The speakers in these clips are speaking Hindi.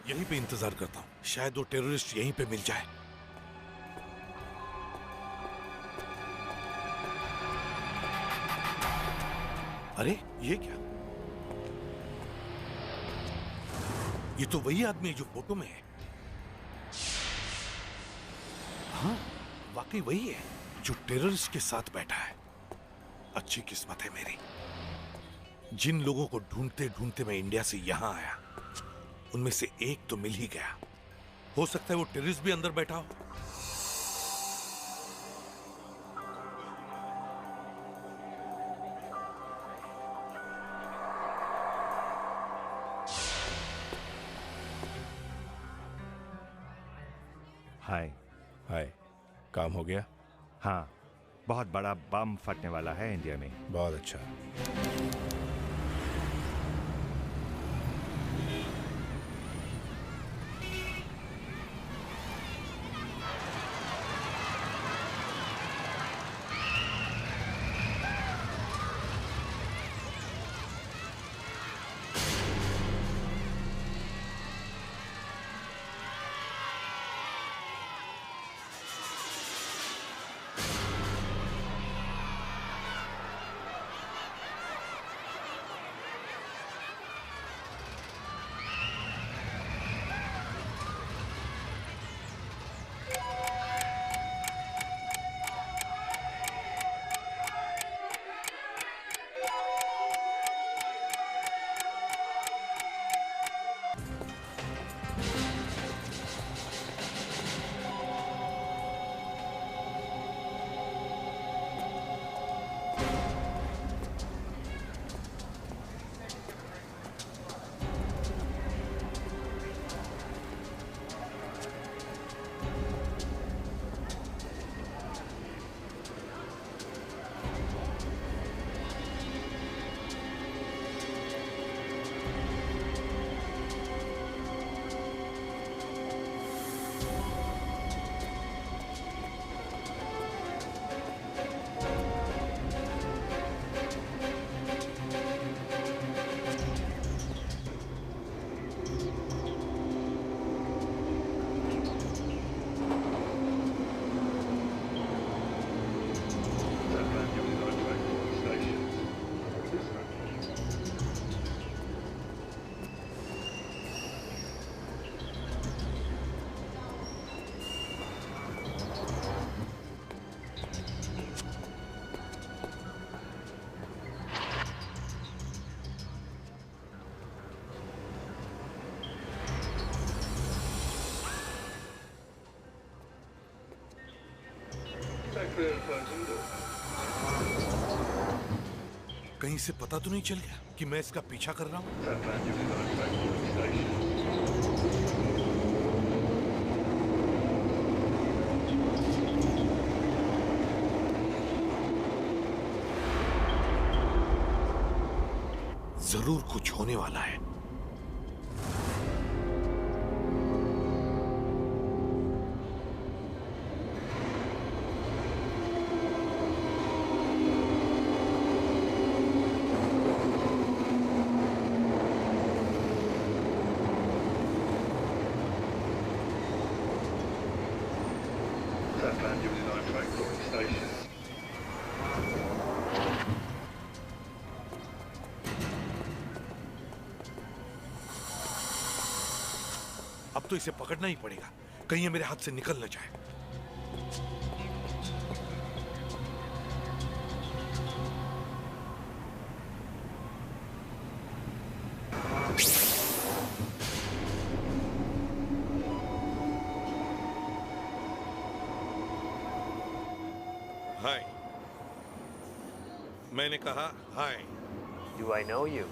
यहीं पे इंतजार करता हूँ, शायद वो टेररिस्ट यहीं पे मिल जाए। अरे ये क्या? ये तो वही आदमी है जो फोटो में है। हाँ, वाकई वही है जो टेररिस्ट के साथ बैठा है। अच्छी किस्मत है मेरी। जिन लोगों को ढूंढते ढूंढते मैं इंडिया से यहां आया, उनमें से एक तो मिल ही गया। हो सकता है वो टेररिस्ट भी अंदर बैठा हो। हाय। हाय, काम हो गया? हाँ, बहुत बड़ा बम फटने वाला है इंडिया में। बहुत अच्छा। कहीं से पता तो नहीं चल गया कि मैं इसका पीछा कर रहा हूं? जरूर कुछ होने वाला है। अब तो इसे पकड़ना ही पड़ेगा, कहीं ये मेरे हाथ से निकल न जाए। हाय, मैंने कहा हाय। Do I know you?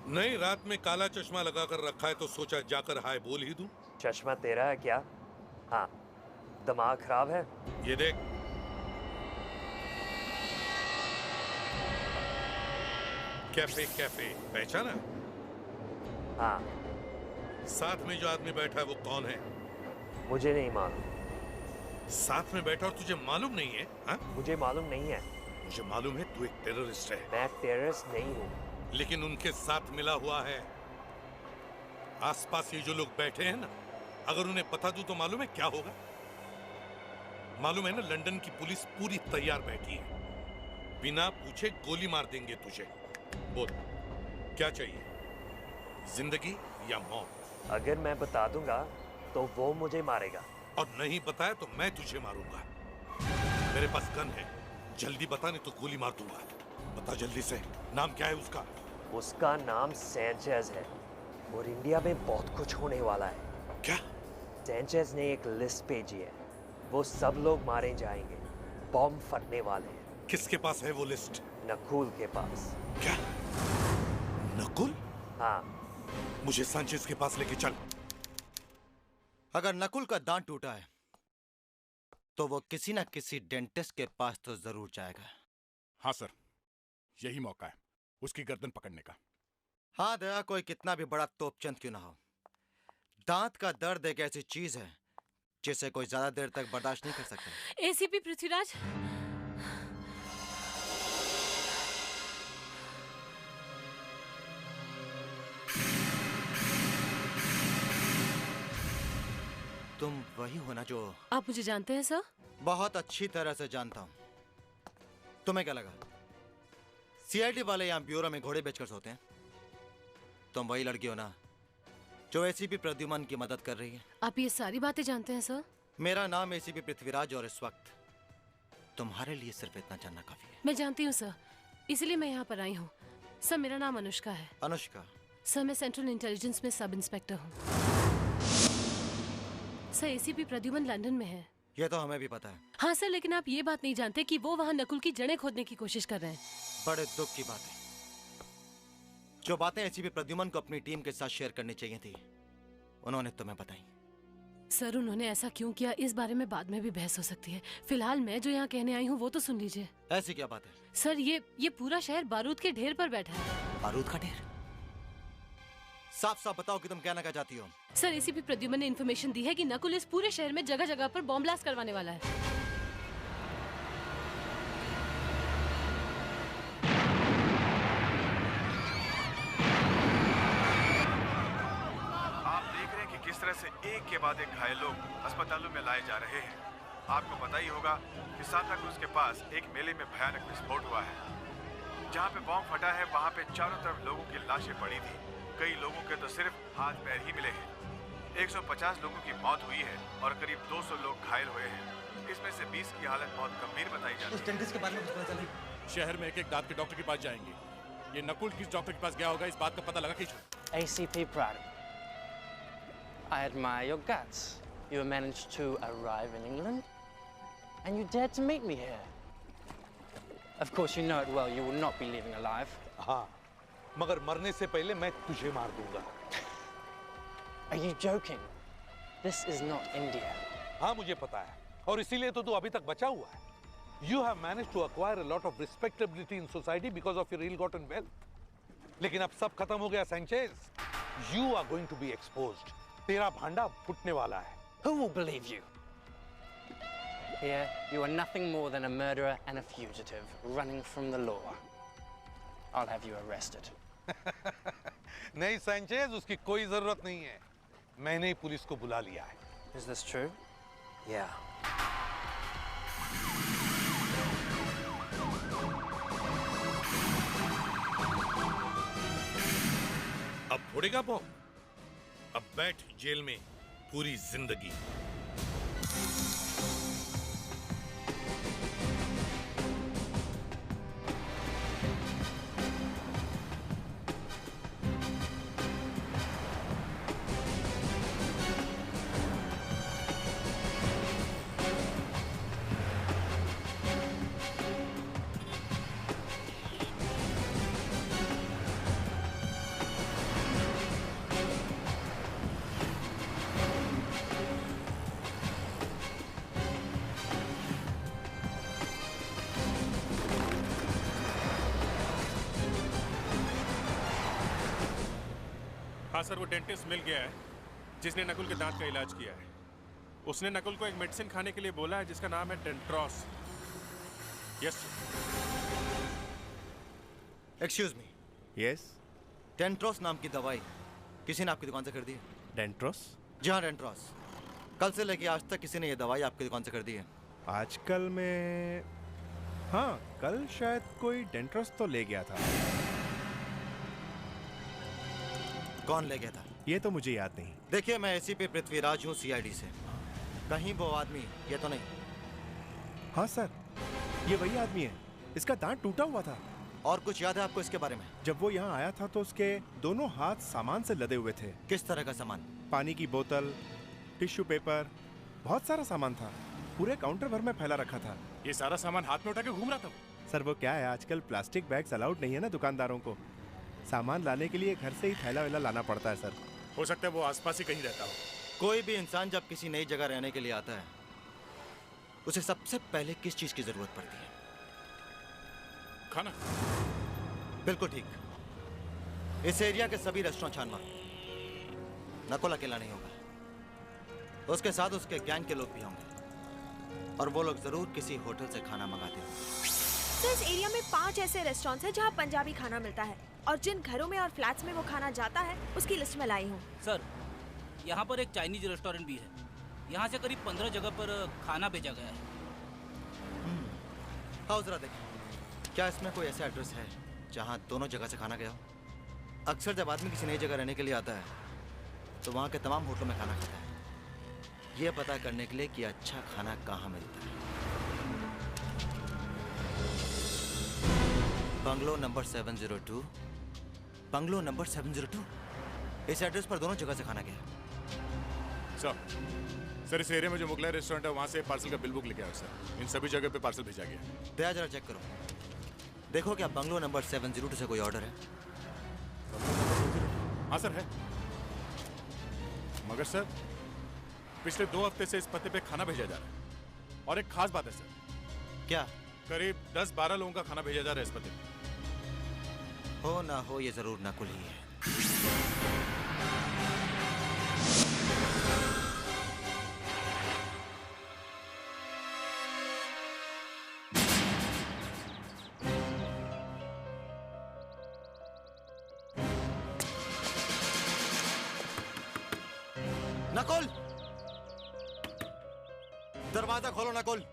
नहीं, रात में काला चश्मा लगाकर रखा है तो सोचा जाकर हाय बोल ही दूं। चश्मा तेरा है क्या? हाँ, दिमाग खराब है? ये देख, कैफे कैफे पहचाना? हाँ। साथ में जो आदमी बैठा है वो कौन है? मुझे नहीं मालूम। साथ में बैठा और तुझे मालूम नहीं है? हाँ? मुझे मालूम नहीं है। मुझे मालूम है तू एक टेररिस्ट है। मैं टेररिस्ट नहीं हूँ। लेकिन उनके साथ मिला हुआ है। आसपास ये जो लोग बैठे हैं ना, अगर उन्हें बता दूं तो मालूम है क्या होगा? मालूम है ना, लंदन की पुलिस पूरी तैयार बैठी है, बिना पूछे गोली मार देंगे तुझे। बोल क्या चाहिए, जिंदगी या मौत? अगर मैं बता दूंगा तो वो मुझे मारेगा। और नहीं बताया तो मैं तुझे मारूंगा। मेरे पास गन है, जल्दी बता नहीं तो गोली मार दूंगा। बता जल्दी से, नाम क्या है उसका? उसका नाम सैंचेज है और इंडिया में बहुत कुछ होने वाला है। क्या? सैंचेज ने एक लिस्ट भेजी है, वो सब लोग मारे जाएंगे, बॉम्ब फटने वाले हैं। किसके पास है वो लिस्ट? नकुल के पास। क्या? नकुल? हाँ। मुझे सांचेज के पास लेके चल। अगर नकुल का दांत टूटा है तो वो किसी ना किसी डेंटिस्ट के पास तो जरूर जाएगा। हाँ सर, यही मौका है उसकी गर्दन पकड़ने का। हाँ दया, कोई कितना भी बड़ा तोपचंद क्यों ना हो, दांत का दर्द एक ऐसी चीज है जिसे कोई ज्यादा देर तक बर्दाश्त नहीं कर सकता। एसीपी पृथ्वीराज, तुम वही हो ना जो? आप मुझे जानते हैं सर? बहुत अच्छी तरह से जानता हूं। तुम्हें क्या लगा सीआईडी वाले यहां ब्यूरो में घोड़े बेचकर सोते हैं? तुम वही लड़की हो ना जो एसीपी प्रद्युमन की मदद कर रही है? आप ये सारी बातें जानते हैं सर? मेरा नाम एसीपी पृथ्वीराज और इस वक्त तुम्हारे लिए सिर्फ इतना जानना काफी है। मैं जानती हूँ सर, इसलिए मैं यहाँ पर आई हूँ। सर मेरा नाम अनुष्का है। अनुष्का? सर मैं सेंट्रल इंटेलिजेंस में सब इंस्पेक्टर हूँ। सर एसीपी प्रद्युमन लंदन में है। ये तो हमें भी पता है। हाँ सर, लेकिन आप ये बात नहीं जानते कि वो वहाँ नकुल की जड़ें खोदने की कोशिश कर रहे हैं। बड़े दुख की बात है। जो बातें एसीपी प्रद्युमन को अपनी टीम के साथ शेयर करनी चाहिए थी, उन्होंने तुम्हें बताई। सर उन्होंने ऐसा क्यों किया, इस बारे में बाद में भी बहस हो सकती है। फिलहाल मैं जो यहाँ कहने आई हूँ वो तो सुन लीजिए। ऐसी क्या बात है? सर ये पूरा शहर बारूद के ढेर पर बैठा है। बारूद का ढेर? साफ साफ बताओ कि तुम कहना क्या चाहती हो। सर एसीपी प्रद्युमन ने इन्फॉर्मेशन दी है कि नकुल इस पूरे शहर में जगह जगह पर बॉम्ब ब्लास्ट करवाने वाला है। आप देख रहे हैं कि किस तरह से एक के बाद एक घायल लोग अस्पतालों में लाए जा रहे हैं। आपको पता ही होगा कि सांता क्रूज के पास एक मेले में भयानक विस्फोट हुआ है। जहां पे बॉम्ब फटा है वहां पे चारों तरफ लोगों की लाशें पड़ी थी। कई लोगों के तो सिर्फ हाथ पैर ही मिले हैं। 150 लोगों की मौत हुई है और करीब 200 लोग घायल हुए हैं। इसमें से 20 की हालत बहुत गंभीर बताई जाती है। उस डेंटिस्ट के बारे में कुछ पता चला? शहर में एक एक दांत के डॉक्टर के पास जाएंगे। ये नकुल किस डॉक्टर के पास गया होगा, इस बात का पता लगा कि ACP Pradip, I admire your guts. You managed to arrive in England, and you dared to meet me here. Of course, you know it well. You will not be leaving alive. हाँ, मगर मरने से पहले मैं तुझे मार दूंगा। Are you joking? This is not India. हाँ मुझे पता है, और इसीलिए तो तू अभी तक बचा हुआ है। You have managed to acquire a lot of respectability in society because of your ill-gotten wealth. लेकिन अब सब खत्म हो गया Sanchez. You are going to be exposed. तेरा भांडा फूटने वाला है। Who will believe you? Here, you are nothing more than a murderer and a fugitive running from the law. I'll have you arrested. नहीं सैंचेज, उसकी कोई जरूरत नहीं है। मैंने ही पुलिस को बुला लिया है। Is this true? Yeah. अब फोड़ेगा बॉम्ब? अब बैठ जेल में पूरी जिंदगी। हाँ सर, वो डेंटिस्ट मिल गया है जिसने नकुल के दांत का इलाज किया है। उसने नकुल को एक मेडिसिन खाने के लिए बोला है जिसका नाम है डेंट्रोस। Yes excuse me. यस? डेंट्रोस नाम की दवाई किसी ने आपकी दुकान से खरीदी है? डेंट्रोस? जी हाँ, डेंट्रोस। कल से लेके आज तक किसी ने ये दवाई आपकी दुकान से खरीदी है? आजकल में हाँ, कल शायद कोई डेंट्रोस तो ले गया था। कौन ले गया था? ये तो मुझे याद नहीं। देखिए, मैं एसीपी पृथ्वीराज हूँ सीआईडी से। कहीं वो आदमी ये तो नहीं? हाँ सर, ये वही आदमी है। इसका दांत टूटा हुआ था। और कुछ याद है आपको इसके बारे में? जब वो यहाँ आया था तो उसके दोनों हाथ सामान से लदे हुए थे। किस तरह का सामान? पानी की बोतल, टिश्यू पेपर, बहुत सारा सामान था। पूरे काउंटर भर में फैला रखा था। ये सारा सामान हाथ में उठा के घूम रहा था। सर वो क्या है, आजकल प्लास्टिक बैग्स अलाउड नहीं है ना दुकानदारों को। सामान लाने के लिए घर से ही थैला वैला लाना पड़ता है सर। हो सकता है वो आसपास ही कहीं रहता हो। कोई भी इंसान जब किसी नई जगह रहने के लिए आता है, उसे सबसे पहले किस चीज की जरूरत पड़ती है? खाना। बिल्कुल ठीक। इस एरिया के सभी रेस्टोरेंट छान मारो। नकुल अकेला नहीं होगा, उसके साथ उसके गैंग के लोग भी होंगे, और वो लोग जरूर किसी होटल से खाना मंगाते होंगे। तो इस एरिया में 5 ऐसे रेस्टोरेंट्स हैं जहाँ पंजाबी खाना मिलता है, और जिन घरों में और फ्लैट्स में वो खाना जाता है उसकी लिस्ट में लाई हूँ। सर, यहाँ पर एक चाइनीज रेस्टोरेंट भी है। यहाँ से करीब 15 जगह पर खाना भेजा गया है। आओ जरा देखें, क्या इसमें कोई ऐसा एड्रेस है जहाँ दोनों जगह से खाना गया हो? अक्सर जब आदमी किसी नई जगह रहने के लिए आता है तो वहाँ के तमाम होटलों में खाना खाता है, ये पता करने के लिए कि अच्छा खाना कहाँ मिलता है। बंगलो नंबर 702, बंगलो नंबर 702, इस एड्रेस पर दोनों जगह से खाना गया। सर इस एरिया में जो मुगलाई रेस्टोरेंट है वहाँ से पार्सल का बिल बुक लेके आओ सर। इन सभी जगह पे पार्सल भेजा गया। दया जरा चेक करो, देखो क्या बंगलो नंबर 702 से कोई ऑर्डर है? हाँ सर है, मगर सर पिछले 2 हफ्ते से इस पते पे खाना भेजा जा रहा है। और एक खास बात है सर। क्या? करीब 10-12 लोगों का खाना भेजा जा रहा है इस पते पे। हो ना हो, ये जरूर नकुल ही है। नकुल, दरवाजा खोलो नकुल।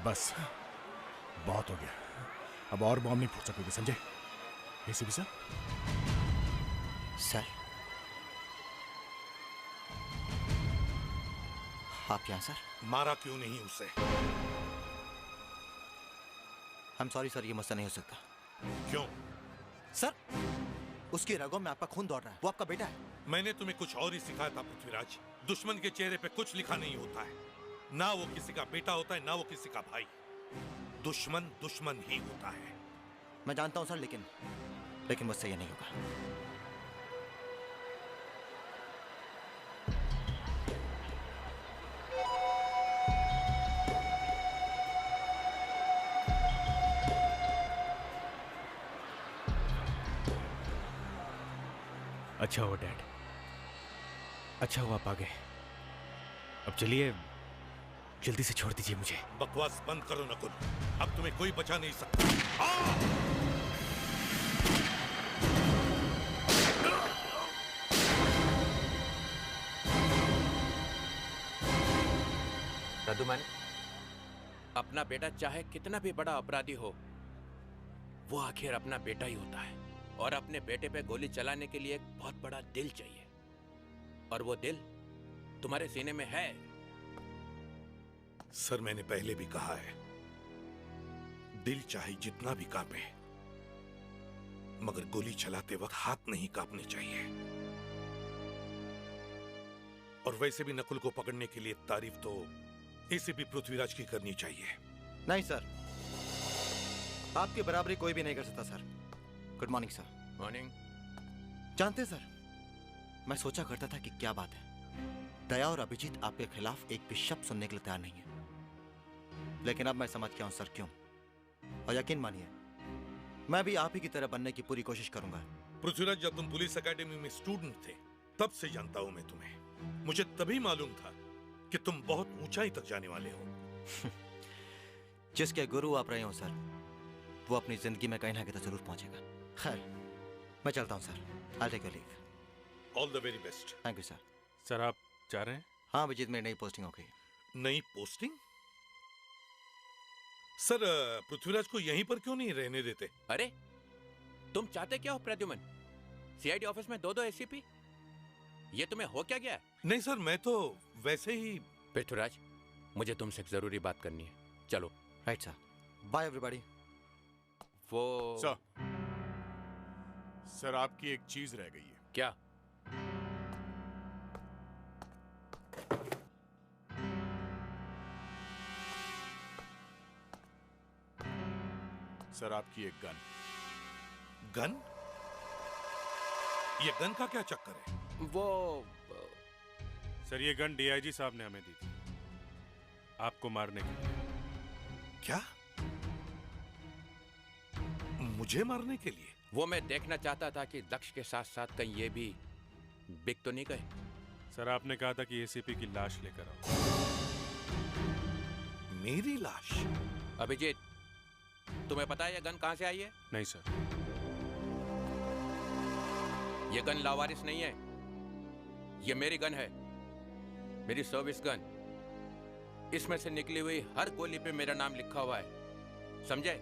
बस बहुत हो गया, अब और बॉम्ब नहीं फूट सकोगे, समझे? ACP sir. सर, आप यहाँ सर? मारा क्यों नहीं उसे? I'm sorry सर, ये मुझसे नहीं हो सकता। क्यों? सर, उसकी रगों में आपका खून दौड़ रहा है, वो आपका बेटा है। मैंने तुम्हें कुछ और ही सिखाया था पृथ्वीराज। दुश्मन के चेहरे पे कुछ लिखा नहीं होता है। ना वो किसी का बेटा होता है, ना वो किसी का भाई। दुश्मन दुश्मन ही होता है। मैं जानता हूं सर, लेकिन मुझसे ये नहीं होगा। अच्छा हुआ डैड, अच्छा हुआ आप आ गए। अब चलिए, जल्दी से छोड़ दीजिए मुझे। बकवास बंद करो नकुल, अब तुम्हें कोई बचा नहीं सकता। प्रद्युमन, अपना बेटा चाहे कितना भी बड़ा अपराधी हो, वो आखिर अपना बेटा ही होता है। और अपने बेटे पे गोली चलाने के लिए एक बहुत बड़ा दिल चाहिए, और वो दिल तुम्हारे सीने में है। सर, मैंने पहले भी कहा है, दिल चाहे जितना भी कांपे, मगर गोली चलाते वक्त हाथ नहीं कांपने चाहिए। और वैसे भी नकुल को पकड़ने के लिए तारीफ तो एसीपी पृथ्वीराज की करनी चाहिए। नहीं सर, आपकी बराबरी कोई भी नहीं कर सकता sir. Good morning sir. Morning. जानते सर, मैं सोचा करता था कि क्या बात है, दया और अभिजीत आपके खिलाफ एक भी शब्द सुनने के लिए तैयार नहीं है। लेकिन अब मैं समझ गया हूं सर क्यों। और यकीन मानिए, मैं भी आप ही की तरह बनने की पूरी कोशिश करूंगा। पृथ्वीराज, जब तुम पुलिस एकेडमी में स्टूडेंट थे, तब से जानता हूं मैं तुम्हें। मुझे तभी मालूम था कि तुम बहुत ऊंचाई तक जाने वाले हो। जिसके गुरु आप रहे हो सर, वो अपनी जिंदगी में कहीं ना कहीं तो जरूर पहुंचेगा। खैर, मैं चलता हूं sir. I'll take your leave. All the very best. Thank you sir. Sir, आप जा रहे हैं? हाँ, अभिजीत, मेरी नई पोस्टिंग हो गई। नई पोस्टिंग? सर, पृथ्वीराज को यहीं पर क्यों नहीं रहने देते? अरे, तुम चाहते क्या हो प्रद्युमन? सीआईडी ऑफिस में 2-2 एसीपी? ये तुम्हें हो क्या गया? नहीं सर, मैं तो वैसे ही। पृथ्वीराज, मुझे तुमसे एक जरूरी बात करनी है। चलो। Right sir. Bye everybody. वो सर, आपकी एक चीज रह गई है। क्या? सर, आपकी एक गन। गन? ये गन का क्या चक्कर है? वो सर, ये गन डीआईजी साहब ने हमें दी थी आपको मारने के लिए। क्या? मुझे मारने के लिए? वो मैं देखना चाहता था कि दक्ष के साथ साथ कहीं ये भी बिक तो नहीं गए। सर, आपने कहा था कि एसीपी की लाश लेकर आओ। मेरी लाश? अभिजीत, तुम्हें पता है ये गन कहां से आई है? नहीं सर। ये गन लावारिस नहीं है, ये मेरी गन है, मेरी सर्विस गन। इसमें से निकली हुई हर गोली पे मेरा नाम लिखा हुआ है, समझे?